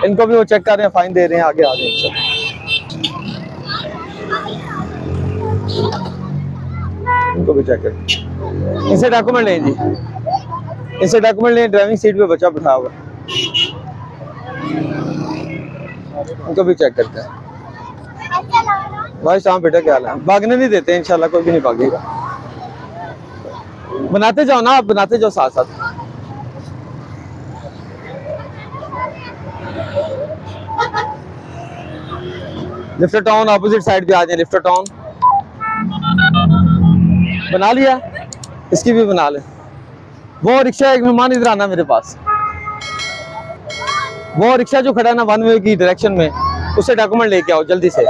इनको भी वो चेक कर रहे हैं, फाइन दे रहे हैं, आगे आ गए। इनको भी चेक करें, इनसे डॉक्यूमेंट लें जी, इनसे डॉक्यूमेंट लें। ड्राइविंग सीट पे बच्चा बैठा हुआ, इनको भी चेक करते हैं। भाई शाम बेटा क्या हाल है? भागने नहीं देते इंशाल्लाह, कोई भी नहीं भागेगा। बनाते जाओ ना आप, बनाते जाओ साथ साथ। लिफ्ट टाउन ऑपोजिट साइड पे आ जाए। लिफ्ट टाउन बना लिया, इसकी भी बना ले। वो रिक्शा, एक मेहमान इधर आना मेरे पास, वो रिक्शा जो खड़ा है ना 1 वे की डायरेक्शन में, उससे डॉक्यूमेंट लेके आओ जल्दी से।